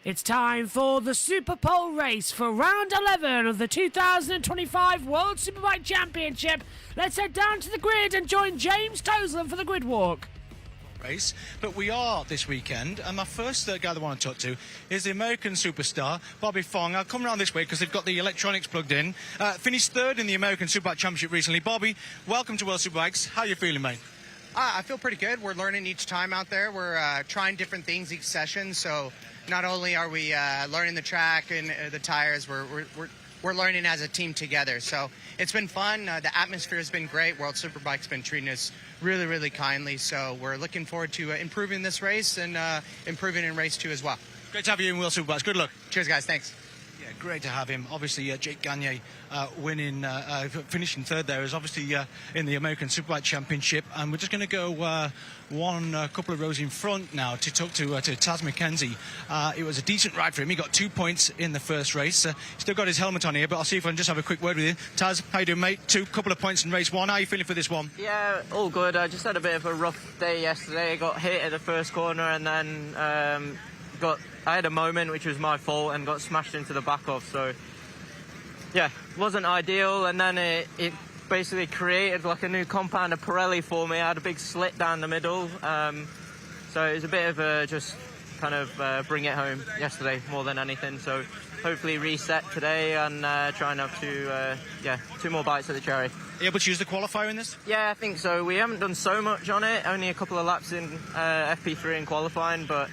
It's time for the Superpole race for round 11 of the 2025 World Superbike Championship. Let's head down to the grid and join James Toseland for the grid walk. Race, but we are this weekend, and my first guy that I want to talk to is the American superstar Bobby Fong. I'll come around this way because they've got the electronics plugged in. Finished third in the American Superbike Championship recently. Bobby, welcome to World Superbikes. How are you feeling, mate? I feel pretty good. We're learning each time out there. We're trying different things each session, so not only are we learning the track and the tires, we're learning as a team together. So it's been fun. The atmosphere has been great. World Superbike's been treating us really, really kindly. So we're looking forward to improving this race and improving in race 2 as well. Great to have you in World Superbikes. Good luck. Cheers, guys. Thanks. Yeah, great to have him. Obviously, Jake Gagne finishing third there is obviously in the American Superbike Championship. And we're just going to go couple of rows in front now to talk to Taz McKenzie. It was a decent ride for him. He got 2 points in the first race. Still got his helmet on here, but I'll see if I can just have a quick word with you. Taz, how you doing, mate? Couple of points in race 1. How are you feeling for this one? Yeah, all good. I just had a bit of a rough day yesterday. I got hit at the first corner and then I had a moment which was my fault and got smashed into the back of. So yeah, wasn't ideal, and then it basically created like a new compound of Pirelli for me. I had a big slit down the middle, so it was a bit of a just kind of bring it home yesterday more than anything. So hopefully reset today and try and have 2 more bites at the cherry. Are you able to use the qualifier in this? Yeah, I think so. We haven't done so much on it, only a couple of laps in FP3 in qualifying, but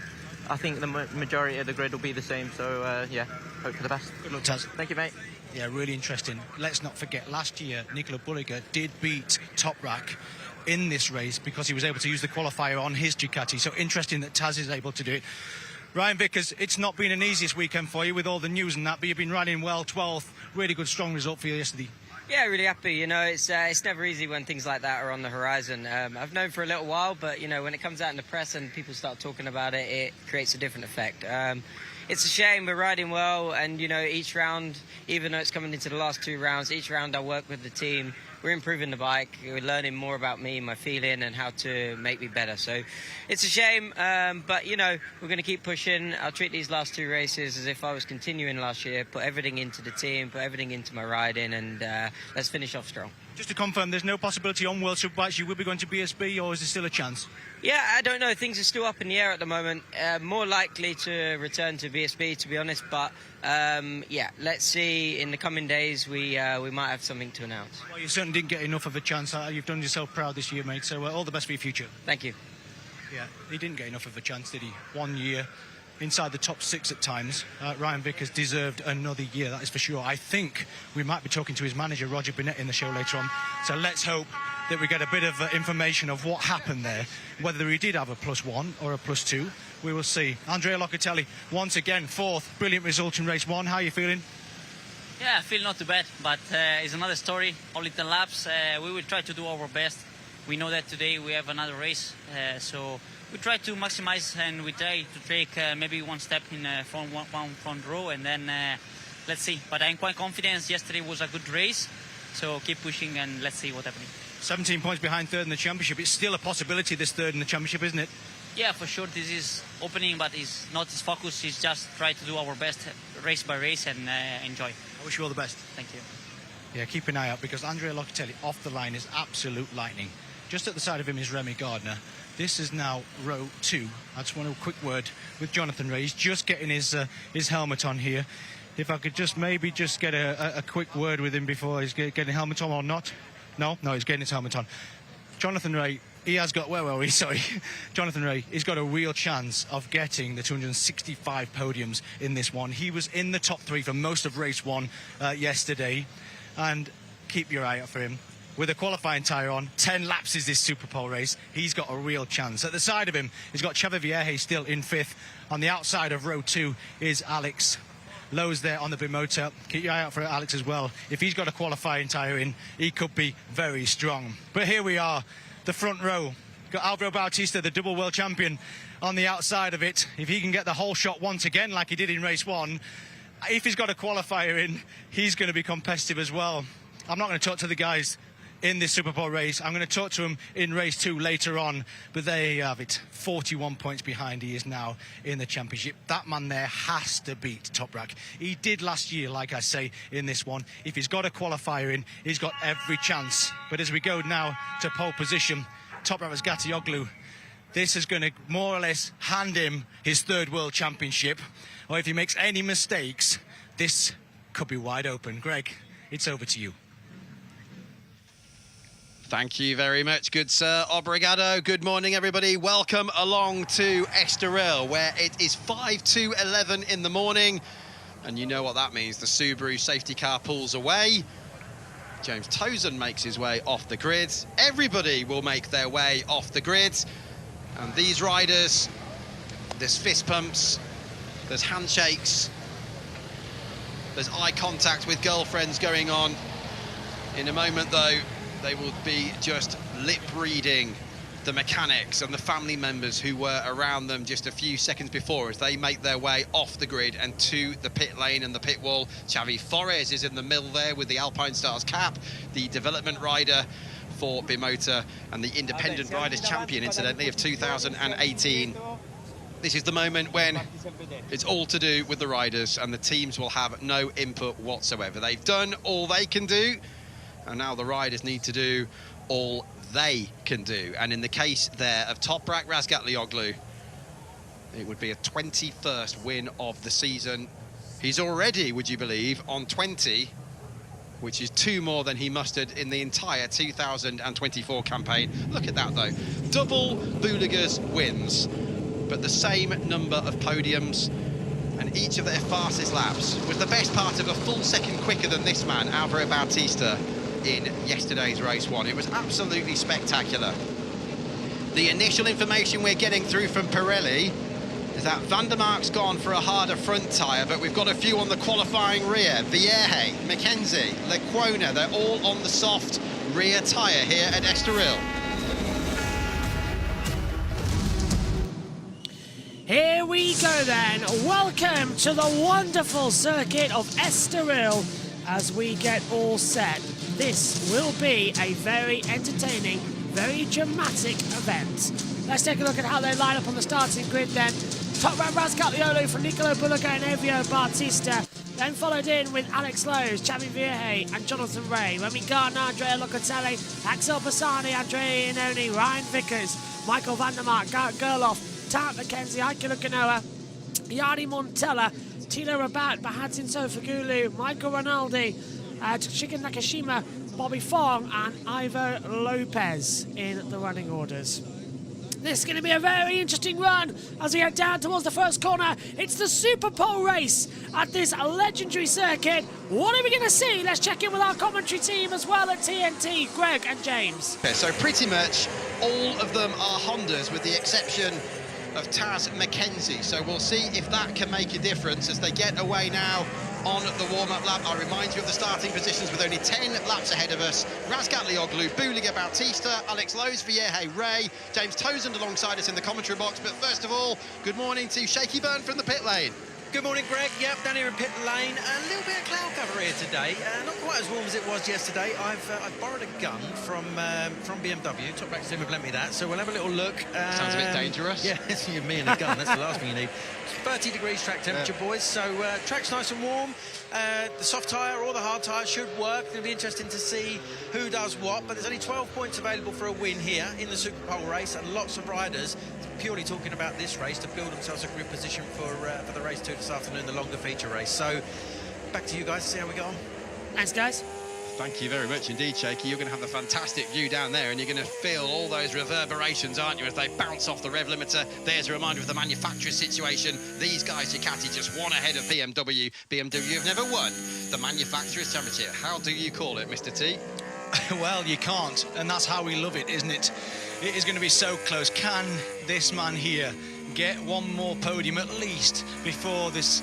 I think the majority of the grid will be the same. So yeah, hope for the best. Good luck, Taz. Thank you, mate. Yeah, really interesting. Let's not forget, last year, Nicola Bulliger did beat Top Rack in this race because he was able to use the qualifier on his Ducati. So interesting that Taz is able to do it. Ryan Vickers, it's not been an easiest weekend for you with all the news and that, but you've been riding well, 12th. Really good, strong result for you yesterday. Yeah, really happy. You know, it's never easy when things like that are on the horizon. I've known for a little while, but, you know, when it comes out in the press and people start talking about it, it creates a different effect. It's a shame. We're riding well, and, you know, each round, even though it's coming into the last 2 rounds, each round I work with the team. We're improving the bike. We're learning more about me, my feeling, and how to make me better. So it's a shame, but, you know, we're going to keep pushing. I'll treat these last 2 races as if I was continuing last year, put everything into the team, put everything into my riding, and let's finish off strong. Just to confirm, there's no possibility on World Superbikes you will be going to BSB, or is there still a chance? Yeah, I don't know. Things are still up in the air at the moment. More likely to return to BSB, to be honest. But, yeah, let's see. In the coming days, we might have something to announce. Well, you certainly didn't get enough of a chance. You've done yourself proud this year, mate. So all the best for your future. Thank you. Yeah, he didn't get enough of a chance, did he? 1 year inside the top 6 at times. Ryan Vickers deserved another year, that is for sure. I think we might be talking to his manager, Roger Burnett, in the show later on. So let's hope that we get a bit of information of what happened there. Whether he did have a +1 or a +2, we will see. Andrea Locatelli, once again, 4th. Brilliant result in race 1. How are you feeling? Yeah, I feel not too bad, but it's another story. Only 10 laps. We will try to do our best. We know that today we have another race, so we try to maximize, and we try to take maybe one step in front row, and then let's see. But I'm quite confident. Yesterday was a good race, so keep pushing and let's see what happens. 17 points behind 3rd in the championship. It's still a possibility, this 3rd in the championship, isn't it? Yeah, for sure. This is opening, but it's not his focus. It's just try to do our best race by race and enjoy. I wish you all the best. Thank you. Yeah, keep an eye out, because Andrea Locatelli off the line is absolute lightning. Just at the side of him is Remy Gardner. This is now row 2. I just want a quick word with Jonathan Ray. He's just getting his helmet on here. If I could just maybe just get a quick word with him before he's getting a helmet on or not. No, he's getting his helmet on. Jonathan Ray, he has got, where were we? Sorry. Jonathan Ray, he's got a real chance of getting the 265 podiums in this one. He was in the top 3 for most of race 1 yesterday. And keep your eye out for him. With a qualifying tyre on, 10 laps is this Superpole race. He's got a real chance. At the side of him, he's got Cheva Vierge still in 5th. On the outside of row 2 is Alex Lowe's there on the Bimotor. Keep your eye out for Alex as well. If he's got a qualifying tyre in, he could be very strong. But here we are, the front row. Got Alvaro Bautista, the double world champion, on the outside of it. If he can get the whole shot once again like he did in race 1, if he's got a qualifier in, he's going to be competitive as well. I'm not going to talk to the guys in this Superpole race. I'm going to talk to him in race 2 later on, but there you have it. 41 points behind. He is now in the championship. That man there has to beat Toprak. He did last year, like I say, in this one. If he's got a qualifier in, he's got every chance. But as we go now to pole position, Toprak Razgatlioglu, this is going to more or less hand him his 3rd world championship. Or if he makes any mistakes, this could be wide open. Greg, it's over to you. Thank you very much, good sir. Obrigado. Good morning, everybody. Welcome along to Estoril, where it is 5 to 11 in the morning. And you know what that means. The Subaru safety car pulls away. James Tozen makes his way off the grid. Everybody will make their way off the grid. And these riders, there's fist pumps, there's handshakes, there's eye contact with girlfriends going on. In a moment, though, they will be just lip reading the mechanics and the family members who were around them just a few seconds before as they make their way off the grid and to the pit lane and the pit wall. Xavi Forés is in the middle there with the Alpine Stars cap, the development rider for Bimotor and the independent riders champion, incidentally, of 2018. This is the moment when it's all to do with the riders and the teams will have no input whatsoever. They've done all they can do, and now the riders need to do all they can do. And in the case there of Toprak Razgatlioglu, it would be a 21st win of the season. He's already, would you believe, on 20, which is 2 more than he mustered in the entire 2024 campaign. Look at that, though. Double Buligas wins, but the same number of podiums, and each of their fastest laps was the best part of a full second quicker than this man, Álvaro Bautista, in yesterday's race 1. It was absolutely spectacular. The initial information we're getting through from Pirelli is that Van der Mark's gone for a harder front tyre, but we've got a few on the qualifying rear. Vierge, McKenzie, Lecuona, they're all on the soft rear tyre here at Estoril. Here we go then. Welcome to the wonderful circuit of Estoril as we get all set. This will be a very entertaining, very dramatic event. Let's take a look at how they line up on the starting grid then. Toprak Razgatlioglu from Nicolo Bulliga and Evio Bautista. Then followed in with Alex Lowe's, Xavi Vierge and Jonathan Ray. Remy Gardner, Andrea Locatelli, Axel Bassani, Andrea Iannone, Ryan Vickers, Michael van der Mark, Garrett Gerloff, Tarrant McKenzie, Heike Lukanoa, Yanni Montella, Tino Rabat, Bahattin Sofagulu, Michael Rinaldi, Shigen Nakashima, Bobby Fong and Ivo Lopez in the running orders. This is going to be a very interesting run as we head down towards the first corner. It's the Superpole race at this legendary circuit. What are we going to see? Let's check in with our commentary team as well at TNT, Greg and James. Okay, so pretty much all of them are Hondas with the exception of Taz McKenzie. So we'll see if that can make a difference as they get away now on the warm-up lap. I'll remind you of the starting positions with only 10 laps ahead of us. Razgatlioglu, Bulliga, Bautista, Alex Lowe's, Vierge, Ray, James Tozen alongside us in the commentary box. But first of all, good morning to Shaky Byrne from the pit lane. Good morning, Greg. Yep, down here in pit lane. A little bit of cloud cover here today. Not quite as warm as it was yesterday. I've borrowed a gun from BMW. Toprak Zimmer lent me that, so we'll have a little look. Sounds a bit dangerous. Yeah, it's me and a gun. That's the last thing you need. It's 30 degrees track temperature, boys. So track's nice and warm. The soft tyre or the hard tyre should work. It'll be interesting to see who does what. But there's only 12 points available for a win here in the Superpole race, and lots of riders purely talking about this race to build themselves a grid position for the race 2 this afternoon, the longer feature race. So back to you guys, see how we go on. Thanks, guys. Thank you very much indeed, Shaky. You're going to have the fantastic view down there, and you're going to feel all those reverberations, aren't you, as they bounce off the rev limiter. There's a reminder of the manufacturer's situation. These guys, Ducati, just one ahead of BMW. BMW have never won the manufacturer's championship. How do you call it, Mr. T? Well, you can't, and that's how we love it, isn't it? It is going to be so close. Can this man here get one more podium at least before this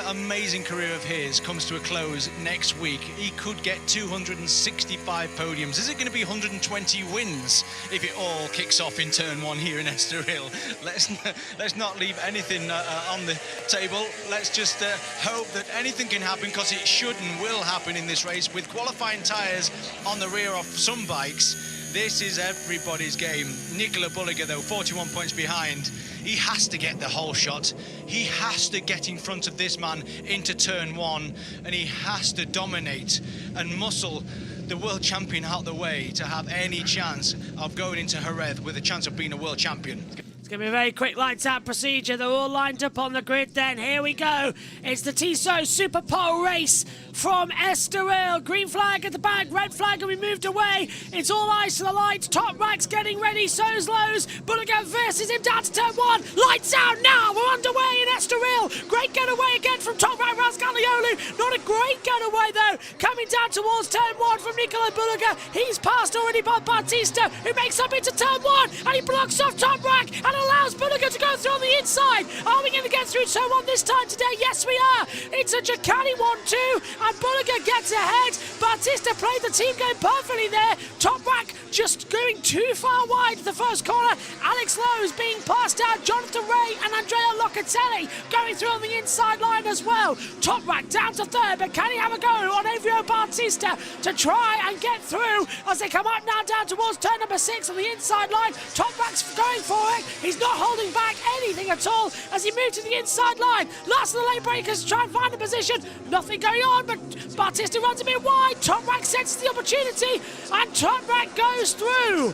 amazing career of his comes to a close next week, he could get 265 podiums. Is it going to be 120 wins if it all kicks off in turn 1 here in Estoril? Let's not leave anything on the table. Let's just hope that anything can happen, because it should and will happen in this race. With qualifying tyres on the rear of some bikes, this is everybody's game. Nicola Bulliger, though, 41 points behind. He has to get the whole shot. He has to get in front of this man into turn 1, and he has to dominate and muscle the world champion out the way to have any chance of going into Jerez with a chance of being a world champion. It's going to be a very quick lights-out procedure. They're all lined up on the grid then. Here we go. It's the Tissot Superpole race from Estoril. Green flag at the back, red flag, and we moved away. It's all eyes to the lights. Top Rack's getting ready, so's Lowe's. Bulliger versus him down to turn 1. Lights out now. We're underway in Estoril. Great getaway again from Top Rack Razgatlioglu. Not a great getaway, though. Coming down towards turn 1 from Nicola Bulliger. He's passed already by Bautista, who makes up into turn 1, and he blocks off Top Rack and allows Bulliger to go through on the inside. Are we going to get through turn 1 this time today? Yes, we are. It's a Giacani 1-2, and Bulliger gets ahead. Bautista played the team game perfectly there. Top Rack just going too far wide the first corner. Alex Lowe's being passed out. Jonathan Ray and Andrea Locatelli going through on the inside line as well. Top Rack down to third, but can he have a go on Avrio Bautista to try and get through as they come up now down towards turn number 6 on the inside line? Top Rack's going for it. He's not holding back anything at all as he moves to the inside line. Last of the lane breakers try and find a position. Nothing going on, but Bautista runs a bit wide. Top Rack senses the opportunity, and Top Rack goes through.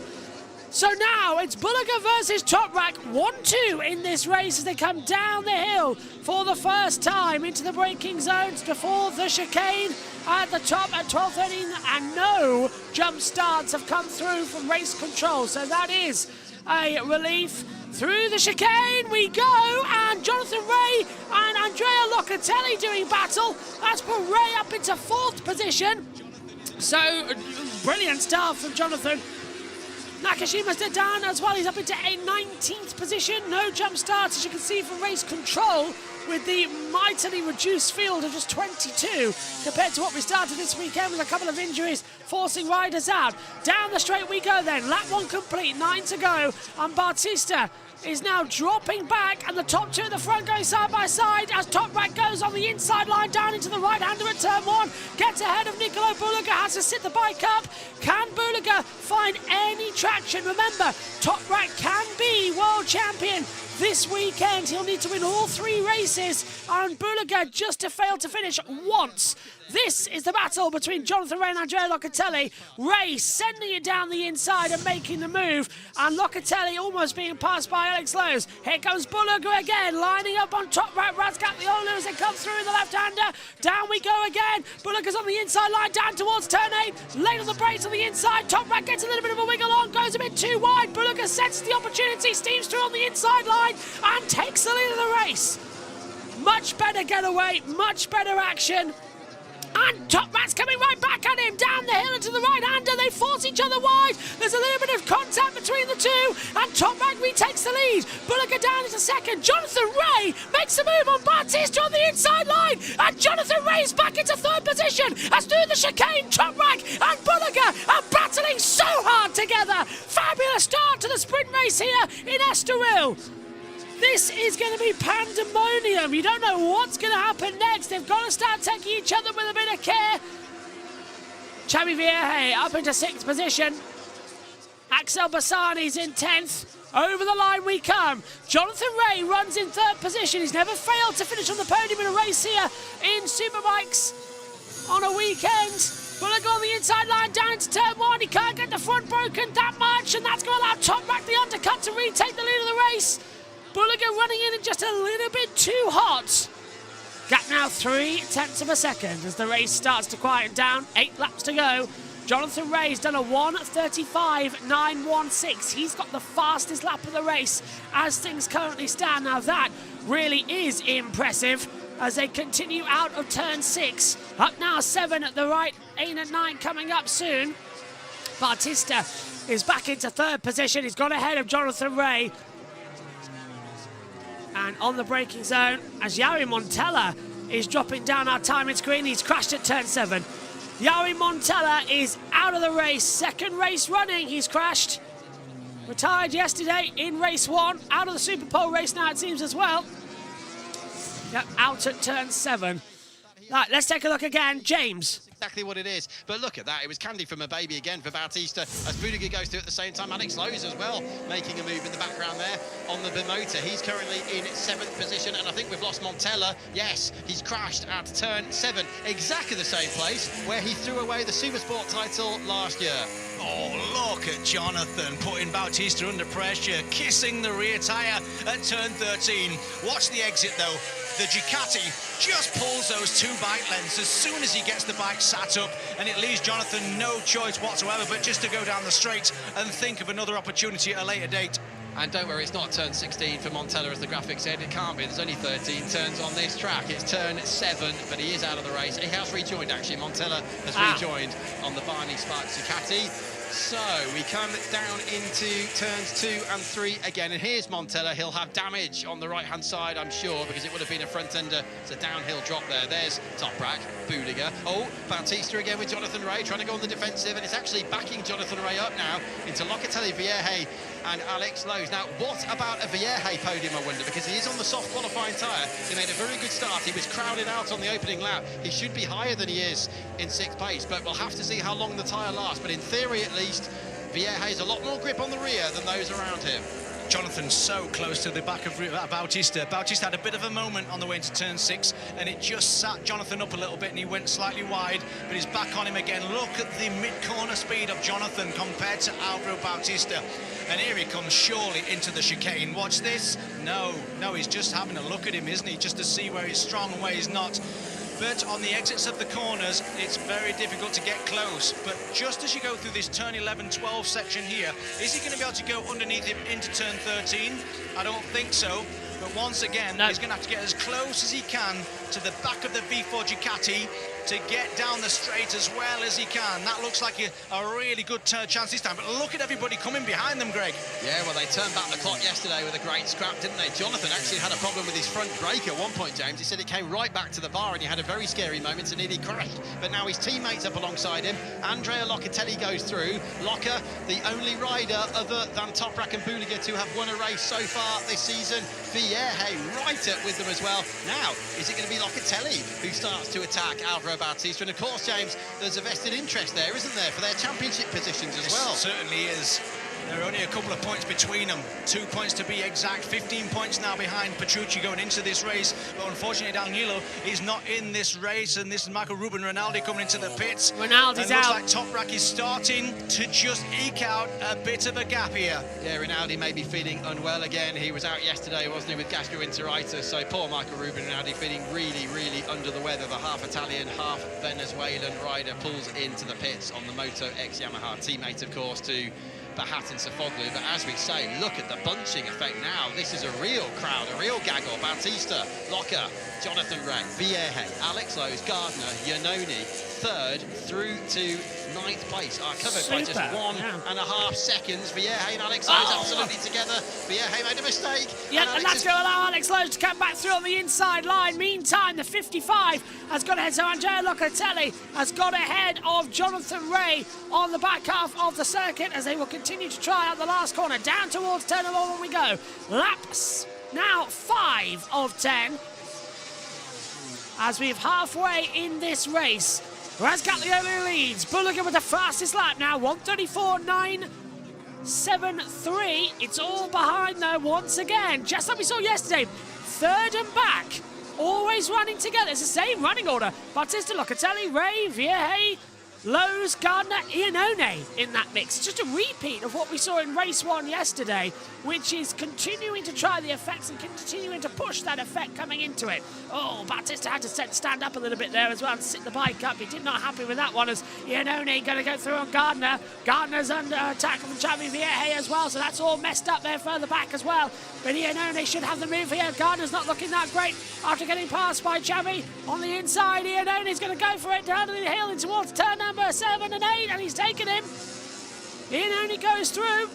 So now it's Bulliger versus Top Rack, 1-2 in this race as they come down the hill for the first time into the braking zones before the chicane at the top at 12:13, and no jump starts have come through from race control. So that is a relief. Through the chicane we go, and Jonathan Ray and Andrea Locatelli doing battle. That's put Ray up into 4th position. So brilliant start from Jonathan. Nakashima's down as well. He's up into a 19th position. No jump starts, as you can see from race control, with the mightily reduced field of just 22 compared to what we started this weekend with a couple of injuries forcing riders out. Down the straight we go then. Lap 1 complete, 9 to go, and Bautista is now dropping back, and the top 2 at the front going side by side as Top Rack goes on the inside line down into the right-hander at turn 1. Gets ahead of Nicola Bulliger, has to sit the bike up. Can Bulliger find any traction? Remember, Top Rack can be world champion this weekend. He'll need to win all 3 races, and Bulliger just to fail to finish once. This is the battle between Jonathan Ray and Andrea Locatelli. Ray sending it down the inside and making the move, and Locatelli almost being passed by Alex Lowe's. Here comes Bulliger again, lining up on Top Rack Razgatlioglu as they come through in the left-hander. Down we go again. Bulliger's on the inside line, down towards turn 8. Late on the brakes on the inside. Top Rack gets a little bit of a wiggle on, goes a bit too wide. Bulliger senses the opportunity, steams through on the inside line, and takes the lead of the race. Much better getaway, much better action. And Top Rack's coming right back at him, down the hill into the right-hander. They force each other wide. There's a little bit of contact between the two, and Top Rack retakes the lead. Bulliger down into 2nd. Jonathan Ray makes a move on Bautista on the inside line, and Jonathan Ray's back into 3rd position as through the chicane, Top Rack and Bulliger are battling so hard together. Fabulous start to the sprint race here in Estoril. This is going to be pandemonium. You don't know what's going to happen next. They've got to start taking each other with a bit of care. Xavi Vierge up into 6th position. Axel Bassani's in 10th. Over the line we come. Jonathan Ray runs in 3rd position. He's never failed to finish on the podium in a race here in Superbikes on a weekend. Bulliger on the inside line down into turn 1. He can't get the front broken that much, and that's going to allow Top Rack the undercut to retake the lead of the race. Bulliger running in just a little bit too hot. Gap now 0.3 of a second as the race starts to quieten down. 8 laps to go. Jonathan Ray's done a 1:35.916. He's got the fastest lap of the race as things currently stand. Now that really is impressive as they continue out of turn 6. Up now 7 at the right, 8 and 9 coming up soon. Bautista is back into 3rd position. He's got ahead of Jonathan Ray. And on the braking zone, as Jari Montella is dropping down our timing screen. He's crashed at turn 7. Jari Montella is out of the race. Second race running, he's crashed. Retired yesterday in race 1. Out of the Superpole race now, it seems, as well. Yep, out at turn 7. Right, let's take a look again. James. Exactly what it is. But look at that. It was candy from a baby again for Bautista as Budiger goes through at the same time. Alex Lowe's as well making a move in the background there on the Bimotor. He's currently in 7th position, and I think we've lost Montella. Yes, he's crashed at turn 7. Exactly the same place where he threw away the Supersport title last year. Oh, look at Jonathan putting Bautista under pressure, kissing the rear tyre at turn 13. Watch the exit though. The Ducati just pulls those 2 bike lengths as soon as he gets the bike sat up, and it leaves Jonathan no choice whatsoever but just to go down the straight and think of another opportunity at a later date. And don't worry, it's not turn 16 for Montella as the graphic said. It can't be. There's only 13 turns on this track. It's turn 7, but he is out of the race. He has rejoined, actually. Montella has rejoined on the Barney Sparks Ducati. So we come down into turns 2 and 3 again, and here's Montella. He'll have damage on the right-hand side, I'm sure, because it would have been a front-ender. It's a downhill drop there. There's Toprak, Budiger. Oh, Bautista again with Jonathan Rea, trying to go on the defensive, and it's actually backing Jonathan Rea up now into Locatelli, Vierge, and Alex Lowe's. Now, what about a Vierge podium, I wonder, because he is on the soft qualifying tyre. He made a very good start. He was crowded out on the opening lap. He should be higher than he is in 6th place, but we'll have to see how long the tyre lasts. But in theory, at least, Vierge has a lot more grip on the rear than those around him. Jonathan's so close to the back of Bautista. Bautista had a bit of a moment on the way into turn 6, and it just sat Jonathan up a little bit, and he went slightly wide, but he's back on him again. Look at the mid-corner speed of Jonathan compared to Alvaro Bautista. And here he comes surely into the chicane. Watch this. No, he's just having a look at him, isn't he? Just to see where he's strong and where he's not. But on the exits of the corners, it's very difficult to get close. But just as you go through this turn 11-12 section here, is he going to be able to go underneath him into turn 13? I don't think so. But once again, he's going to have to get as close as he can to the back of the V4 Ducati to get down the straight as well as he can. That looks like a really good chance this time. But look at everybody coming behind them, Greg. Yeah, well, they turned back the clock yesterday with a great scrap, didn't they? Jonathan actually had a problem with his front brake at one point, James. He said it came right back to the bar and he had a very scary moment and nearly crashed. But now his teammates up alongside him. Andrea Locatelli goes through. Locker, the only rider other than Toprak and Budiger to have won a race so far this season. Vierge right up with them as well. Now, is it going to be Locatelli who starts to attack Alvaro Bautista? And of course, James, there's a vested interest there, isn't there, for their championship positions as well? It certainly is. There are only a couple of points between them. 2 points to be exact. 15 points now behind Petrucci going into this race. But unfortunately, Danilo is not in this race. And this is Michael Ruben Rinaldi coming into the pits. Rinaldi's out. Looks like Toprak is starting to just eke out a bit of a gap here. Yeah, Rinaldi may be feeling unwell again. He was out yesterday, wasn't he, with gastroenteritis. So poor Michael Ruben Rinaldi feeling really, really under the weather. The half-Italian, half-Venezuelan rider pulls into the pits on the Moto X Yamaha. Teammate, of course, to Bahat and Sofoglu, but as we say, look at the bunching effect now. This is a real crowd, a real gaggle. Bautista, Locker, Jonathan Rea, Vierge, Alex Lowe's, Gardner, Iannone, 3rd through to 9th place are covered by just 1.5 seconds. Vierge and Alex Lowe's absolutely together. Vierge made a mistake. Yeah, and that's going to allow Alex Lowe's to come back through on the inside line. Meantime, the 55 has got ahead. So Andrea Locatelli has got ahead of Jonathan Rea on the back half of the circuit as they will continue to try out the last corner. Down towards turn 11 we go. Laps now 5 of 10 as we're halfway in this race. Razgatlioli leads. Budiger with the fastest lap now, 1:34.973. It's all behind though once again, just like we saw yesterday. 3rd and back, always running together. It's the same running order. Bautista, Locatelli, Rea, Vierge, Lowe's, Gardner, Iannone in that mix. Just a repeat of what we saw in race 1 yesterday, which is continuing to try the effects and continuing to push that effect coming into it. Oh, Bautista had to stand up a little bit there as well and sit the bike up. He did not happy with that one as Iannone going to go through on Gardner. Gardner's under attack from Xavi Vierge as well, so that's all messed up there further back as well. But Iannone should have the move here. Gardner's not looking that great after getting passed by Xavi on the inside. Iannone's going to go for it down the hill and towards turn number 7 and 8, and he's taken him. Iannone goes through.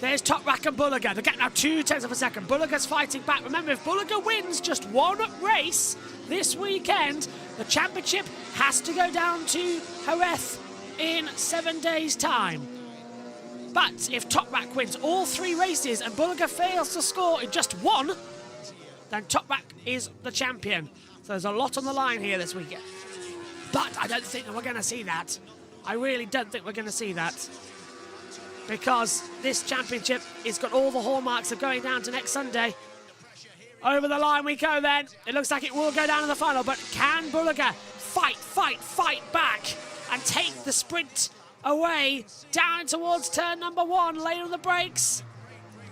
There's Top Rack and Bulliger. The gap now 0.2 of a second. Bulliger's fighting back. Remember, if Bulliger wins just one race this weekend, the championship has to go down to Jerez in 7 days' time. But if Top Rack wins all 3 races and Bulliger fails to score in just one, then Top Rack is the champion. So there's a lot on the line here this weekend. But I don't think that we're going to see that. I really don't think we're going to see that. Because this championship has got all the hallmarks of going down to next Sunday. Over the line we go then. It looks like it will go down in the final, but can Bulliger fight back and take the sprint away down towards turn number 1, late on the brakes?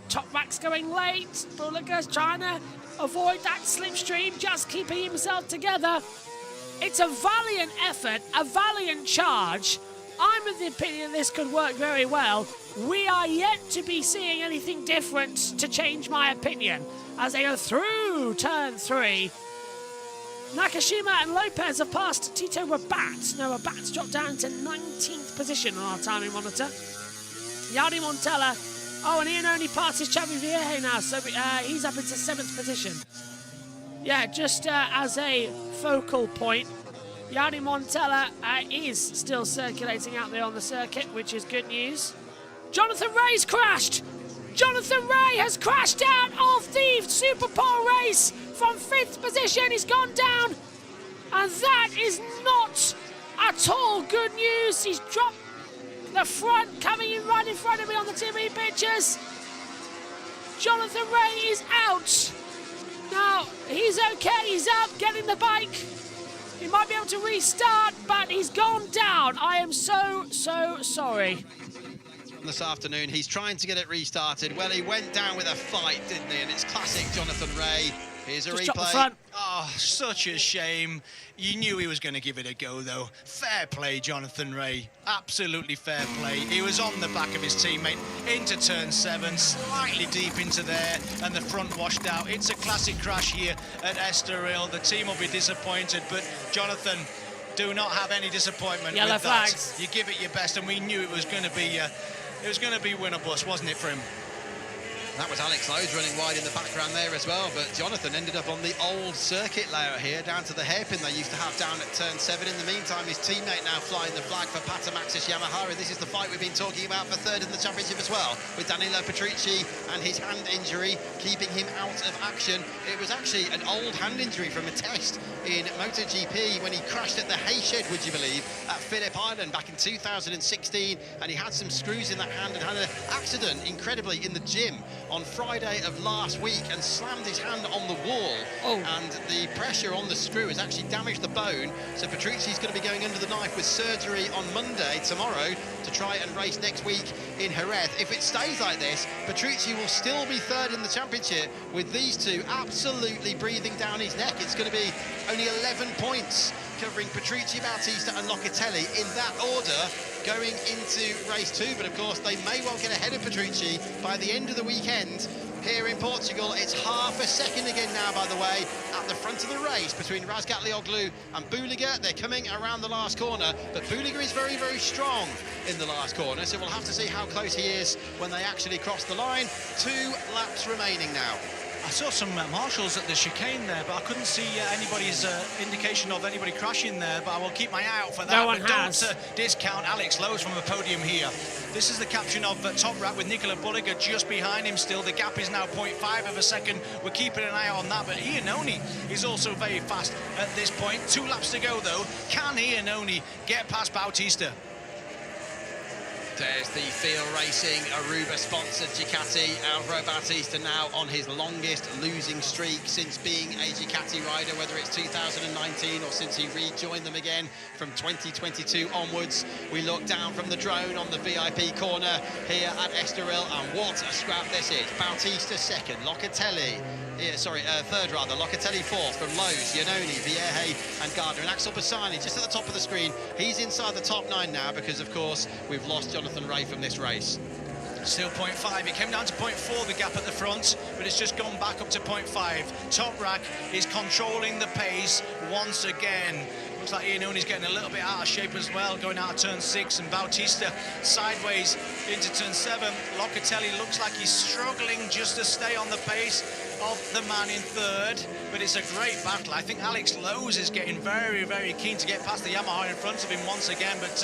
Top Rack's going late. Bulliger's trying to avoid that slipstream, just keeping himself together. It's a valiant effort, a valiant charge. I'm of the opinion this could work very well. We are yet to be seeing anything different to change my opinion as they go through turn 3. Nakashima and Lopez have passed Tito Rabat. Now Rabat's dropped down to 19th position on our timing monitor. Yardi Montella, and Ian only passes Xavi Vierge now, so he's up into 7th position. Yeah, just as a focal point, Yardi Montella is still circulating out there on the circuit, which is good news. Jonathan Ray's crashed! Jonathan Ray has crashed out of the Superpole race from 5th position. He's gone down, and that is not at all good news. He's dropped the front, coming in right in front of me on the TV pictures. Jonathan Ray is out. Now, he's okay, he's up, getting the bike. He might be able to restart, but he's gone down. I am so sorry. This afternoon, he's trying to get it restarted. Well, he went down with a fight, didn't he? And it's classic Jonathan Ray. Here's a Just replay. Oh, such a shame. You knew he was going to give it a go, though. Fair play, Jonathan Ray. Absolutely fair play. He was on the back of his teammate into turn 7, slightly deep into there, and the front washed out. It's a classic crash here at Estoril. The team will be disappointed, but Jonathan, do not have any disappointment Yellow with flags. that. You give it your best, and we knew it was going to be win or bust, wasn't it, for him? That was Alex Lowe's running wide in the background there as well, but Jonathan ended up on the old circuit layout here, down to the hairpin they used to have down at turn 7. In the meantime, his teammate now flying the flag for Patamaxis Yamaha. This is the fight we've been talking about for 3rd in the championship as well, with Danilo Petrucci and his hand injury keeping him out of action. It was actually an old hand injury from a test in MotoGP when he crashed at the hay shed, would you believe, at Phillip Island back in 2016, and he had some screws in that hand and had an accident, incredibly, in the gym on Friday of last week and slammed his hand on the wall. And the pressure on the screw has actually damaged the bone, so Petrucci's going to be going under the knife with surgery on Monday, tomorrow, to try and race next week in Jerez. If it stays like this, Petrucci will still be 3rd in the championship with these two absolutely breathing down his neck. It's going to be only 11 points covering Petrucci, Bautista and Locatelli in that order going into race 2, but of course they may well get ahead of Petrucci by the end of the weekend. Here in Portugal, it's half a second again now, by the way, at the front of the race between Razgatlioglu and Buliga. They're coming around the last corner, but Buliga is very, very strong in the last corner, so we'll have to see how close he is when they actually cross the line. 2 laps remaining now. I saw some marshals at the chicane there, but I couldn't see anybody's indication of anybody crashing there, but I will keep my eye out for that. No one but has. Don't discount Alex Lowe's from the podium here. This is the caption of Top Rat with Nicola Bulliga just behind him still. The gap is now 0.5 of a second. We're keeping an eye on that, but Iannone is also very fast at this point. 2 laps to go, though. Can Iannone get past Bautista? There's the Field Racing Aruba-sponsored Ducati. Alvaro Bautista now on his longest losing streak since being a Ducati rider, whether it's 2019 or since he rejoined them again from 2022 onwards. We look down from the drone on the VIP corner here at Estoril, and what a scrap this is. Bautista 2nd, Locatelli, third rather, Locatelli 4th from Lowe's, Iannone, Vierge and Gardner, and Axel Bassani just at the top of the screen. He's inside the top 9 now because, of course, we've lost Jonathan Ray from this race. Still 0.5. It came down to 0.4, the gap at the front, but it's just gone back up to 0.5. Top Rack is controlling the pace once again. Looks like Iannoni's getting a little bit out of shape as well, going out of turn 6, and Bautista sideways into turn 7. Locatelli looks like he's struggling just to stay on the pace of the man in third, but it's a great battle. I think Alex Lowe's is getting very, very keen to get past the Yamaha in front of him once again, but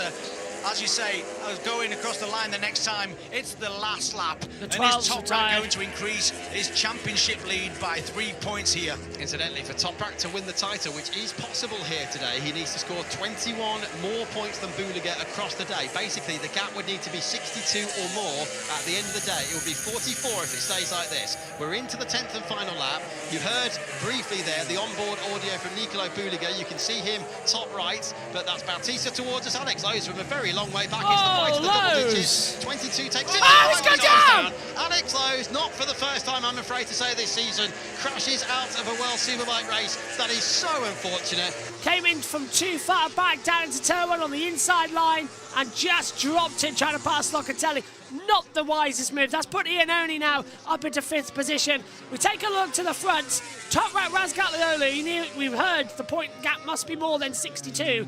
as you say, going across the line the next time, it's the last lap. And is Toprak going to increase his championship lead by 3 points here? Incidentally, for Toprak to win the title, which is possible here today, he needs to score 21 more points than Buliga across the day. Basically, the gap would need to be 62 or more at the end of the day. It would be 44 if it stays like this. We're into the 10th and final lap. You heard briefly there the onboard audio from Nicolo Buliga. You can see him top right, but that's Bautista towards us. Alex Lowe's from a very long way back into the fight of the double digits. 22 takes it. He's gone down! Alex Lowe's, not for the first time, I'm afraid to say, this season, crashes out of a World Superbike race. That is so unfortunate. Came in from too far back down into turn 1 on the inside line and just dropped it trying to pass Locatelli. Not the wisest move. That's put Iannoni now up into 5th position. We take a look to the front. Toprak Razgatlioglu, we've heard the point gap must be more than 62.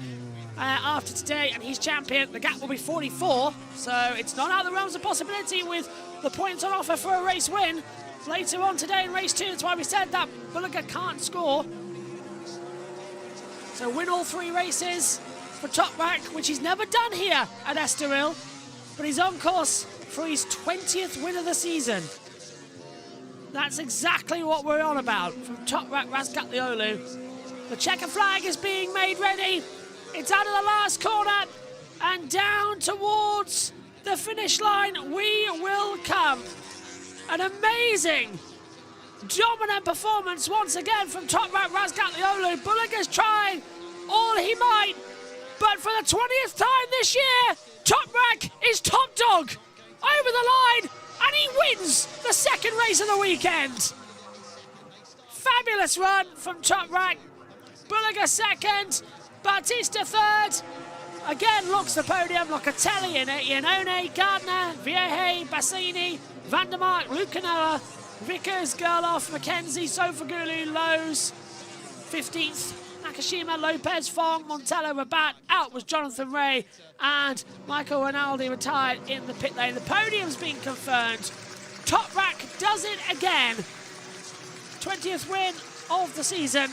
After today, and he's champion, the gap will be 44, so it's not out of the realms of possibility with the points on offer for a race win later on today in race 2. That's why we said that Buliga can't score. So win all 3 races for Toprak, which he's never done here at Estoril, but he's on course for his 20th win of the season. That's exactly what we're on about from Toprak Razgatlioglu. The checker flag is being made ready. It's out of the last corner and down towards the finish line we will come. An amazing, dominant performance once again from Toprak Razgatlioglu. Buliga's trying all he might, but for the 20th time this year, Toprak is top dog over the line and he wins the 2nd race of the weekend. Fabulous run from Toprak. Buliga 2nd. Bautista 3rd, again looks the podium. Locatelli in it, Iannone, Gardner, Vieje, Bassini, Vandermark, Lucanoa, Vickers, Gerloff, McKenzie, Sofagulu, Lowe's, 15th, Nakashima, Lopez, Fong, Montello, Rabat. Out was Jonathan Ray, and Michael Rinaldi retired in the pit lane. The podium's been confirmed. Toprak does it again. 20th win of the season,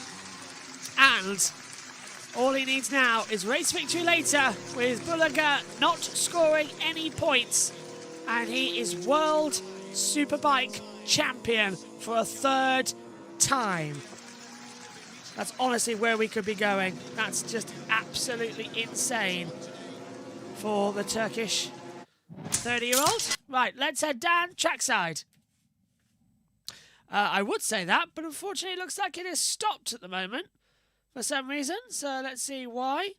and all he needs now is race victory later, with Buliga not scoring any points. And he is World Superbike Champion for a 3rd time. That's honestly where we could be going. That's just absolutely insane for the Turkish 30-year-old. Right, let's head down trackside. I would say that, but unfortunately it looks like it is stopped at the moment for some reason, so let's see why.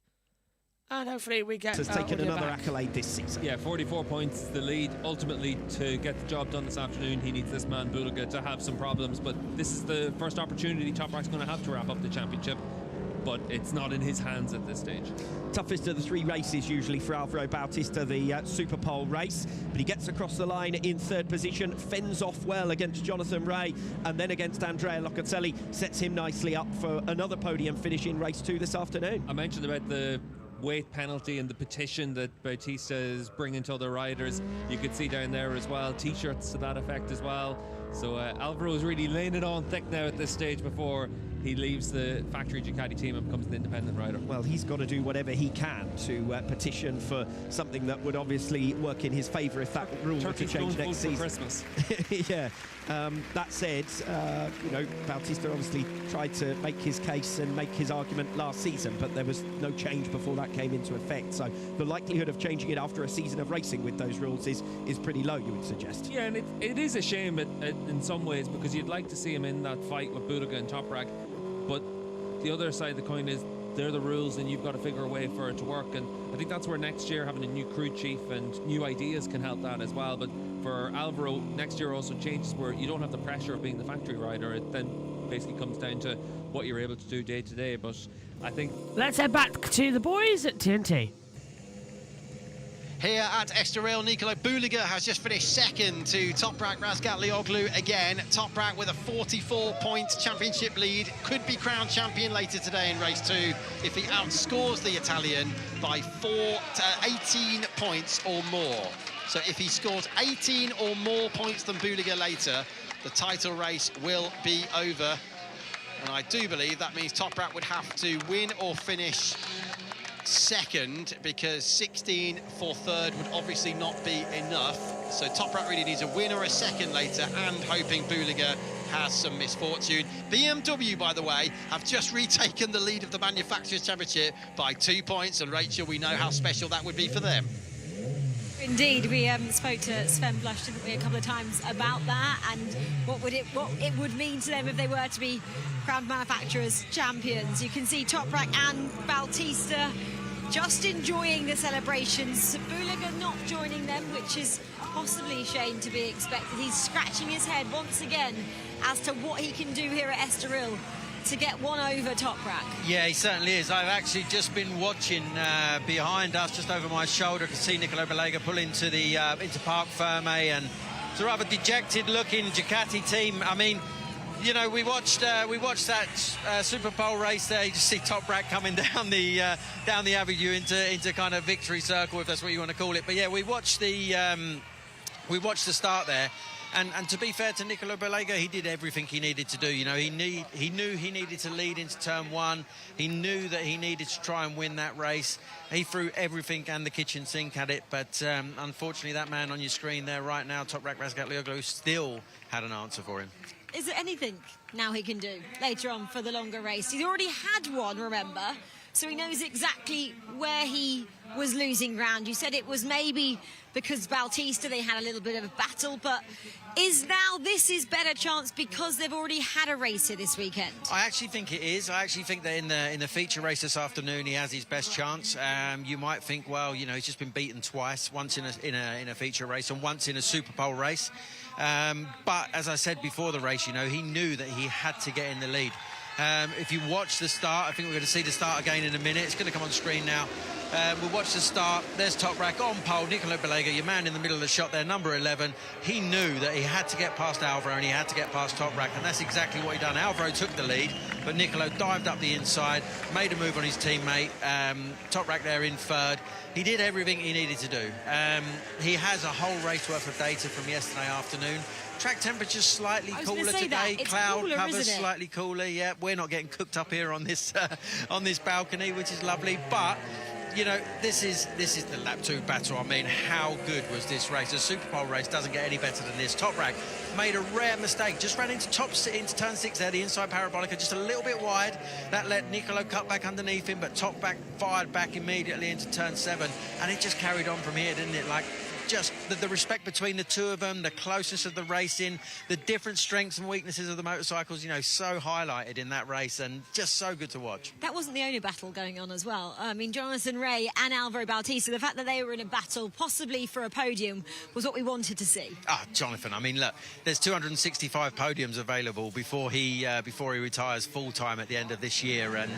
And hopefully we get has taken another accolade this season. Yeah, 44 points, the lead. Ultimately, to get the job done this afternoon, he needs this man, Buliga, to have some problems. But this is the first opportunity Toprak's going to have to wrap up the championship. But it's not in his hands at this stage. Toughest of the 3 races usually for Alvaro Bautista, the Superpole race. But he gets across the line in 3rd position, fends off well against Jonathan Ray, and then against Andrea Locatelli, sets him nicely up for another podium finish in race 2 this afternoon. I mentioned about the weight penalty and the petition that Bautista is bringing to other riders. You could see down there as well, T-shirts to that effect as well. So Alvaro is really laying it on thick now at this stage before he leaves the factory Ducati team and becomes an independent rider. Well, he's got to do whatever he can to petition for something that would obviously work in his favour if that rule were to change next season. Christmas. Yeah. That said, you know, Bautista obviously tried to make his case and make his argument last season, but there was no change before that came into effect. So the likelihood of changing it after a season of racing with those rules is pretty low, you would suggest. Yeah, and it is a shame in some ways, because you'd like to see him in that fight with Buliga and Toprak. But the other side of the coin is they're the rules and you've got to figure a way for it to work. And I think that's where next year having a new crew chief and new ideas can help that as well. But for Alvaro, next year also changes where you don't have the pressure of being the factory rider. It then basically comes down to what you're able to do day to day. But I think... Let's head back to the boys at TNT. Here at Estoril, Nicolo Buliga has just finished second to Toprak Razgatlioglu again. Toprak with a 44-point championship lead, could be crowned champion later today in race 2 if he outscores the Italian by 18 points or more. So if he scores 18 or more points than Buliga later, the title race will be over. And I do believe that means Toprak would have to win or finish second, because 16 for third would obviously not be enough. So Toprak really needs a win or a second later, and hoping Buliga has some misfortune. BMW, by the way, have just retaken the lead of the Manufacturers' Championship by 2 points, and Rachel, we know how special that would be for them. Indeed, we spoke to Sven Blush, didn't we, a couple of times about that, and what it would mean to them if they were to be crowned Manufacturers champions. You can see Toprak and Bautista just enjoying the celebrations. Buliga not joining them, which is possibly a shame to be expected. He's scratching his head once again as to what he can do here at Estoril to get one over Toprak. Yeah, he certainly is. I've actually just been watching behind us, just over my shoulder, to see Nicolo Buliga pull into the into Parc Ferme, and it's a rather dejected-looking Ducati team. I mean, you know, we watched that Superpole race there. You just see Toprak coming down the avenue into kind of victory circle, if that's what you want to call it. But yeah, we watched the start there. And to be fair to Nicolo Buliga, he did everything he needed to do. You know, he knew he needed to lead into turn 1. He knew that he needed to try and win that race. He threw everything and the kitchen sink at it. But unfortunately, that man on your screen there right now, Toprak Razgatlioglu, still had an answer for him. Is there anything now he can do later on for the longer race? He's already had one, remember? So he knows exactly where he was losing ground. You said it was maybe because Bautista, they had a little bit of a battle, but is now this his better chance because they've already had a race here this weekend? I actually think it is. I actually think that in the feature race this afternoon, he has his best chance. You might think, well, you know, he's just been beaten twice, once in a feature race and once in a Superpole race. But as I said before the race, you know, he knew that he had to get in the lead. If you watch the start, I think we're going to see the start again in a minute. It's going to come on screen now. We'll watch the start. There's Toprak on pole. Nicolo Buliga, your man in the middle of the shot there, number 11. He knew that he had to get past Alvaro and he had to get past Toprak, and that's exactly what he done. Alvaro took the lead, but Nicolo dived up the inside, made a move on his teammate. Toprak there in third. He did everything he needed to do. He has a whole race worth of data from yesterday afternoon. Track temperature's slightly cooler today. Cloud cover's slightly cooler. Yeah, we're not getting cooked up here on this balcony, which is lovely. But you know, this is the lap 2 battle. I mean, how good was this race? A Superpole race doesn't get any better than this. Toprak made a rare mistake. Just ran into turn 6 there, the inside parabolica, just a little bit wide. That let Nicolo cut back underneath him, but Toprak fired back immediately into turn 7, and it just carried on from here, didn't it? Like, just the respect between the two of them, the closeness of the racing, the different strengths and weaknesses of the motorcycles, you know, so highlighted in that race, and just so good to watch. That wasn't the only battle going on as well. I mean, Jonathan Rea and Alvaro Bautista, the fact that they were in a battle, possibly for a podium, was what we wanted to see. Jonathan, I mean, look, there's 265 podiums available before he retires full-time at the end of this year, and,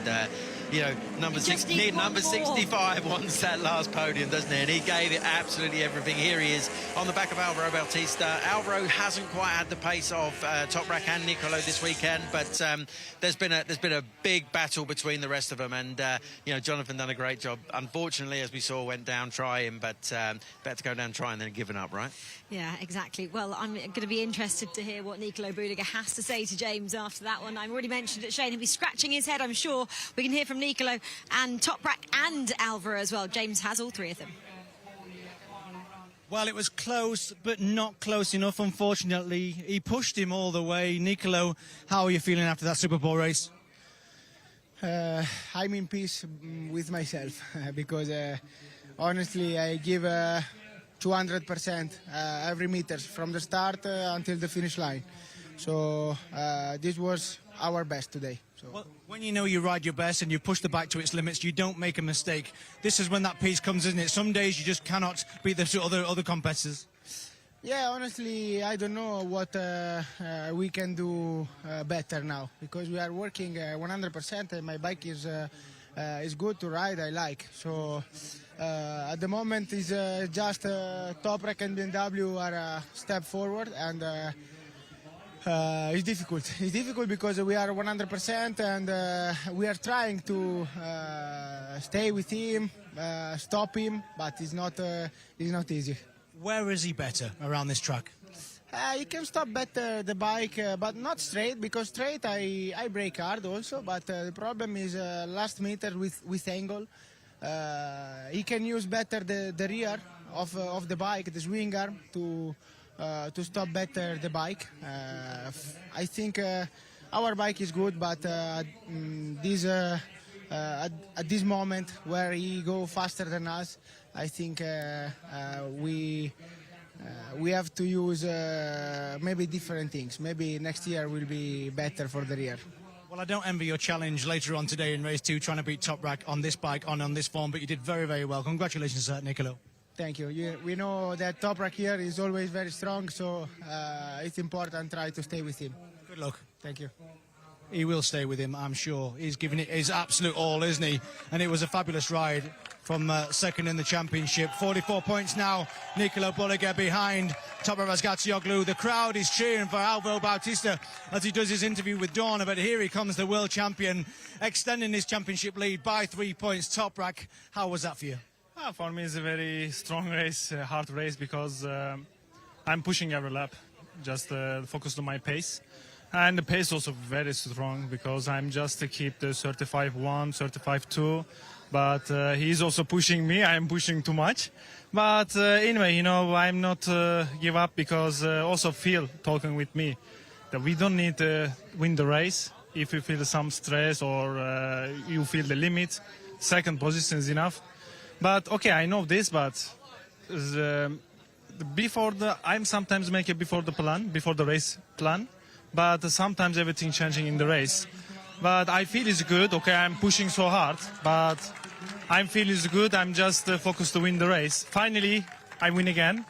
you know, number 65 wants that last podium, doesn't he? And he gave it absolutely everything. Here he is on the back of Alvaro Bautista. Alvaro hasn't quite had the pace of Toprak and Nicolo this weekend, but there's been a big battle between the rest of them, and you know, Jonathan done a great job. Unfortunately, as we saw, went down trying, but better to go down trying than given up, right? Yeah, exactly. Well, I'm going to be interested to hear what Nicolo Buliga has to say to James after that one. I've already mentioned that Shane will be scratching his head, I'm sure. We can hear from Nicolo and Toprak and Alvaro as well. James has all three of them. Well, it was close, but not close enough, unfortunately. He pushed him all the way. Nicolo, how are you feeling after that Superpole race? I'm in peace with myself because, honestly, I give 200% every meter from the start until the finish line. So this was our best today. So. Well, when you know you ride your best and you push the bike to its limits, you don't make a mistake. This is when that piece comes, isn't it? Some days you just cannot beat the other competitors. Yeah, honestly, I don't know what we can do better now, because we are working 100% and my bike is good to ride, I like. So at at the moment is just Toprak and BMW are a step forward, and it's difficult. It's difficult because we are 100% and we are trying to stay with him, stop him, but it's not easy. Where is he better around this track? He can stop better the bike, but not straight, because straight I brake hard also, but the problem is last meter with angle. He can use better the rear of the bike, the swing arm, to stop better the bike. I think our bike is good, but at this moment where he go faster than us, I think we have to use maybe different things. Maybe next year will be better for the rear. Well, I don't envy your challenge later on today in race 2, trying to beat Toprak on this bike, on this form, but you did very, very well. Congratulations, Nicolo. Thank you. We know that Toprak here is always very strong, so it's important to try to stay with him. Good luck. Thank you. He will stay with him, I'm sure. He's giving it his absolute all, isn't he? And it was a fabulous ride from second in the championship. 44 points now. Nicolo Bolliger behind Toprak Razgatzioglu. The crowd is cheering for Alvaro Bautista as he does his interview with Dorna, but here he comes, the world champion, extending his championship lead by 3 points. Toprak, how was that for you? For me, it's a very strong race, hard race, because I'm pushing every lap, just focused on my pace. And the pace also very strong, because I'm just to keep the 35.1, 35.2. But he's also pushing me. I'm pushing too much. But anyway, I'm not give up, because also Phil talking with me that we don't need to win the race. If you feel some stress or you feel the limit, second position is enough. But okay, I know this, but I'm sometimes make it before the race plan. But sometimes everything changing in the race. But I feel it's good. Okay, I'm pushing so hard, but I feel it's good. I'm just focused to win the race. Finally, I win again.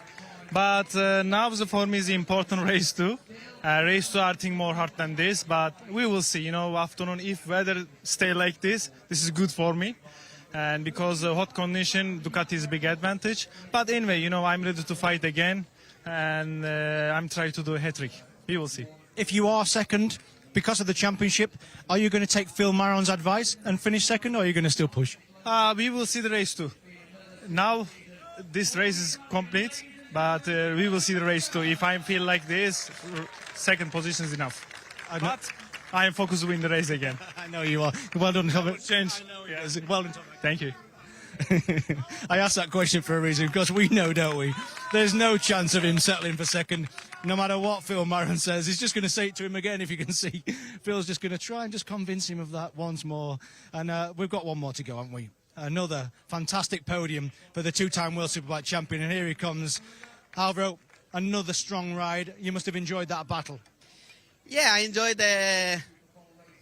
But now for me is the important race too. Race 2, I think more hard than this, but we will see. Afternoon, if weather stay like this is good for me. And because hot condition, Ducati is a big advantage. But anyway, I'm ready to fight again, and I'm trying to do a hat-trick. We will see. If you are second, because of the championship, are you going to take Phil Maron's advice and finish second, or are you going to still push? We will see the race too. Now, this race is complete, but we will see the race too. If I feel like this, second position is enough. But I am focused to win the race again. I know you are. Well done, Thomas. Change. Yes. Well done, Thomas. Thank you. I asked that question for a reason, because we know, don't we? There's no chance of him settling for second, no matter what Phil Maron says. He's just going to say it to him again, if you can see. Phil's just going to try and just convince him of that once more. And we've got one more to go, haven't we? Another fantastic podium for the two-time World Superbike champion. And here he comes. Alvaro, another strong ride. You must have enjoyed that battle. Yeah, I enjoyed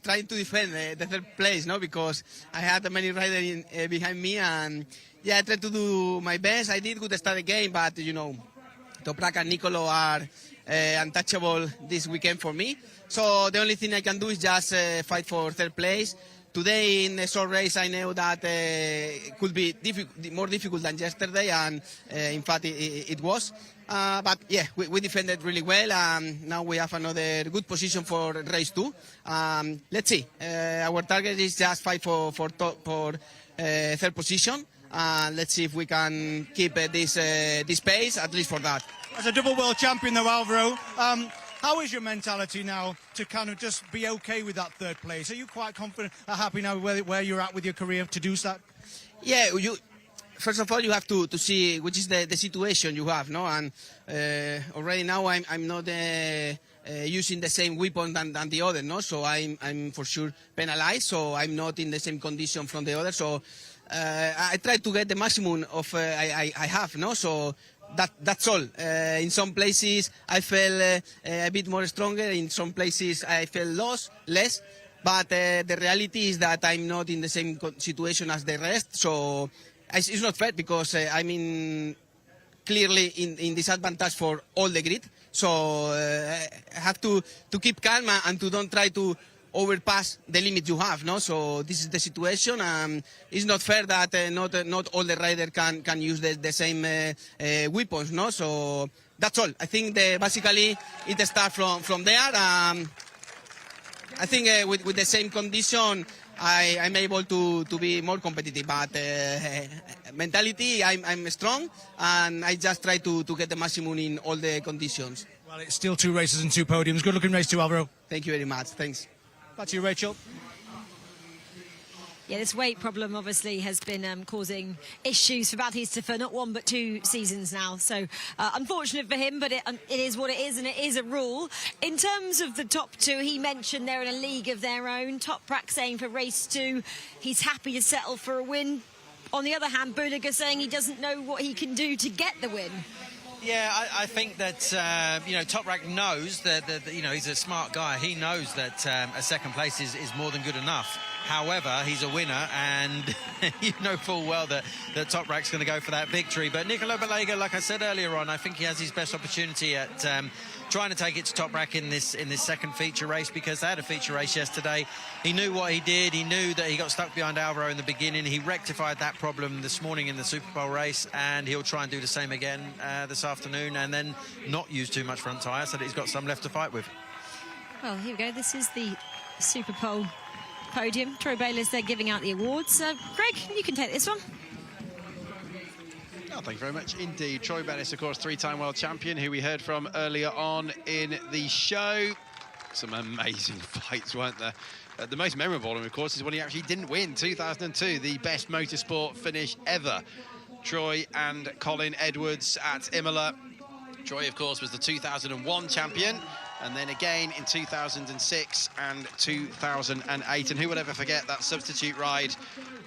trying to defend the third place, because I had many riders behind me, and yeah, I tried to do my best. I did good start the game, but Toprak and Nicolo are untouchable this weekend for me. So the only thing I can do is just fight for third place. Today in a short race, I know that it could be more difficult than yesterday, and in fact it was. But yeah, we defended really well, and now we have another good position for race 2. Let's see. Our target is just fight for third position. Let's see if we can keep this pace, at least for that. As a double world champion, though, Alvaro, how is your mentality now to kind of just be okay with that third place? Are you quite confident, happy now where you're at with your career to do that? Yeah, first of all, you have to see which is the situation you have, no? And already now I'm not using the same weapon than the other, no? So I'm for sure penalized, so I'm not in the same condition from the other. So I try to get the maximum of I have, no? So that's all. In some places I felt a bit more stronger. In some places I felt less. But the reality is that I'm not in the same situation as the rest. So it's not fair, because I'm clearly in disadvantage for all the grid. So I have to keep calm and to don't try to overpass the limit you have, no? So this is the situation. It's not fair that not all the riders can use the same weapons, no? So that's all. I think basically it starts from there. I think with the same condition, I'm able to be more competitive, but mentality, I'm strong, and I just try to get the maximum in all the conditions. Well, it's still 2 races and 2 podiums. Good looking race too, Alvaro. Thank you very much. Thanks. Back to you, Rachel. Yeah, this weight problem obviously has been causing issues for Bautista for not 1 but 2 seasons now. So unfortunate for him, but it is what it is, and it is a rule. In terms of the top 2, he mentioned they're in a league of their own. Toprak saying for race 2, he's happy to settle for a win. On the other hand, Bulega saying he doesn't know what he can do to get the win. Yeah, I think that, Toprak knows that, he's a smart guy. He knows that a second place is more than good enough. However, he's a winner, and you know full well that Toprak's going to go for that victory. But Nicolo Bulega, like I said earlier on, I think he has his best opportunity at trying to take it to Toprak in this second feature race, because they had a feature race yesterday. He knew what he did. He knew that he got stuck behind Alvaro in the beginning. He rectified that problem this morning in the Superpole race, and he'll try and do the same again this afternoon, and then not use too much front tyre so that he's got some left to fight with. Well, here we go. This is the Superpole podium. Troy Bayliss, they're giving out the awards. Greg, you can take this one. Oh, thank you very much indeed. Troy Bayliss, of course, 3-time world champion, who we heard from earlier on in the show. Some amazing fights, weren't there? The most memorable one, of course, is when he actually didn't win. 2002, the best motorsport finish ever. Troy and Colin Edwards at Imola. Troy, of course, was the 2001 champion, and then again in 2006 and 2008. And who would ever forget that substitute ride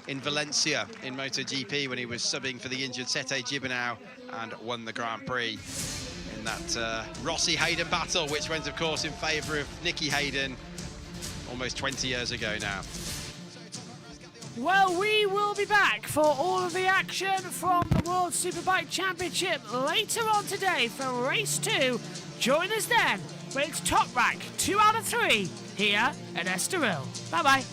in Valencia in MotoGP when he was subbing for the injured Sete Gibernau and won the Grand Prix in that Rossi-Hayden battle, which went, of course, in favour of Nicky Hayden almost 20 years ago now. Well, we will be back for all of the action from the World Superbike Championship later on today for race 2. Join us then, when it's Toprak 2 out of 3 here at Estoril. Bye-bye.